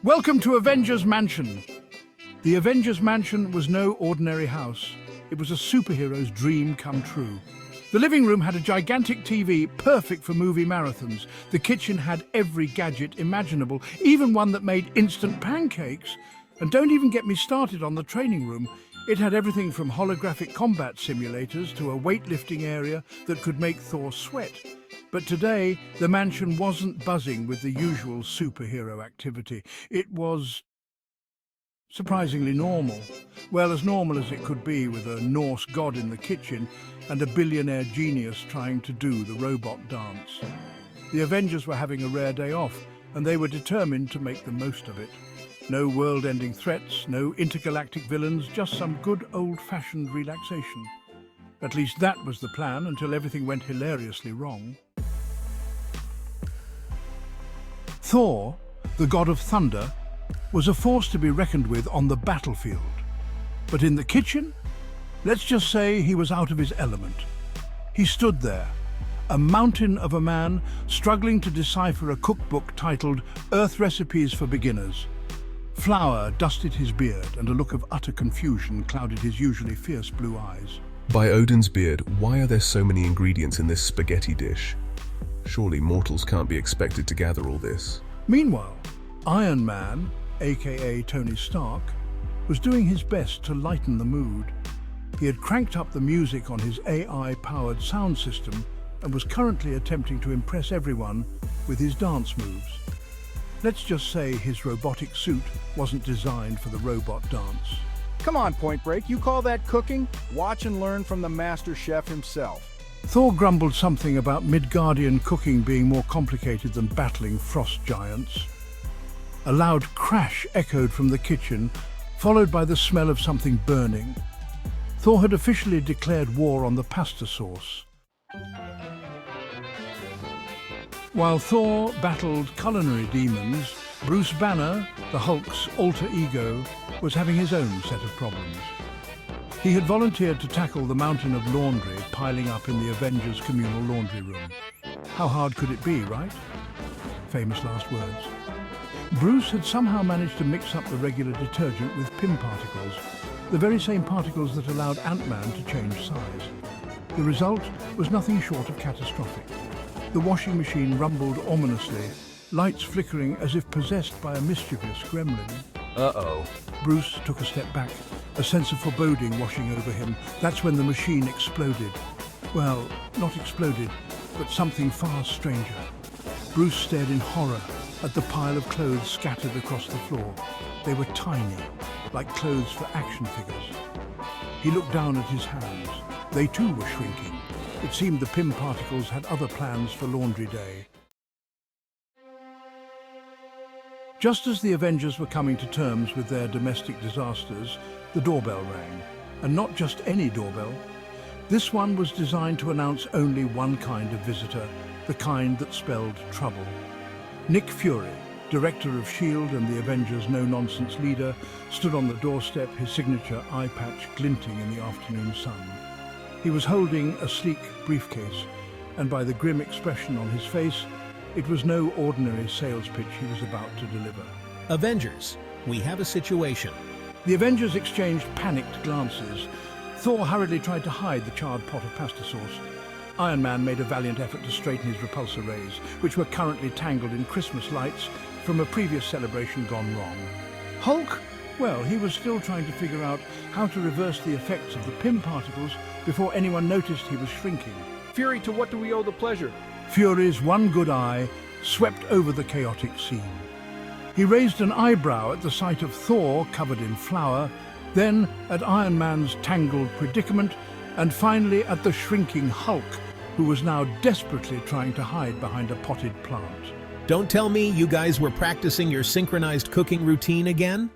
Welcome to Avengers Mansion. The Avengers Mansion was no ordinary house. It was a superhero's dream come true. The living room had a gigantic TV, perfect for movie marathons. The kitchen had every gadget imaginable, even one that made instant pancakes. And don't even get me started on the training room. It had everything from holographic combat simulators to a weightlifting area that could make Thor sweat. But today, the mansion wasn't buzzing with the usual superhero activity. It was surprisingly normal. Well, as normal as it could be with a Norse god in the kitchen and a billionaire genius trying to do the robot dance. The Avengers were having a rare day off, and they were determined to make the most of it. No world-ending threats, no intergalactic villains, just some good old-fashioned relaxation. At least that was the plan until everything went hilariously wrong. Thor, the god of thunder, was a force to be reckoned with on the battlefield. But in the kitchen, let's just say he was out of his element. He stood there, a mountain of a man, struggling to decipher a cookbook titled Earth Recipes for Beginners. Flour dusted his beard, and a look of utter confusion clouded his usually fierce blue eyes. By Odin's beard, why are there so many ingredients in this spaghetti dish? Surely mortals can't be expected to gather all this. Meanwhile, Iron Man, aka Tony Stark, was doing his best to lighten the mood. He had cranked up the music on his AI-powered sound system and was currently attempting to impress everyone with his dance moves. Let's just say his robotic suit wasn't designed for the robot dance. Come on, Point Break, you call that cooking? Watch and learn from the master chef himself. Thor grumbled something about Midgardian cooking being more complicated than battling frost giants. A loud crash echoed from the kitchen, followed by the smell of something burning. Thor had officially declared war on the pasta sauce. While Thor battled culinary demons, Bruce Banner, the Hulk's alter ego, was having his own set of problems. He had volunteered to tackle the mountain of laundry piling up in the Avengers communal laundry room. How hard could it be, right? Famous last words. Bruce had somehow managed to mix up the regular detergent with Pym particles, the very same particles that allowed Ant-Man to change size. The result was nothing short of catastrophic. The washing machine rumbled ominously, lights flickering as if possessed by a mischievous gremlin. Uh-oh. Bruce took a step back, a sense of foreboding washing over him. That's when the machine exploded. Well, not exploded, but something far stranger. Bruce stared in horror at the pile of clothes scattered across the floor. They were tiny, like clothes for action figures. He looked down at his hands. They too were shrinking. It seemed the Pym particles had other plans for laundry day. Just as the Avengers were coming to terms with their domestic disasters, the doorbell rang. And not just any doorbell. This one was designed to announce only one kind of visitor, the kind that spelled trouble. Nick Fury, director of S.H.I.E.L.D. and the Avengers' no-nonsense leader, stood on the doorstep, his signature eye patch glinting in the afternoon sun. He was holding a sleek briefcase, and by the grim expression on his face, it was no ordinary sales pitch he was about to deliver. Avengers, we have a situation. The Avengers exchanged panicked glances. Thor hurriedly tried to hide the charred pot of pasta sauce. Iron Man made a valiant effort to straighten his repulsor rays, which were currently tangled in Christmas lights from a previous celebration gone wrong. Hulk? Well, he was still trying to figure out how to reverse the effects of the Pym particles before anyone noticed he was shrinking. Fury, to what do we owe the pleasure? Fury's one good eye swept over the chaotic scene. He raised an eyebrow at the sight of Thor covered in flour, then at Iron Man's tangled predicament, and finally at the shrinking Hulk, who was now desperately trying to hide behind a potted plant. Don't tell me you guys were practicing your synchronized cooking routine again?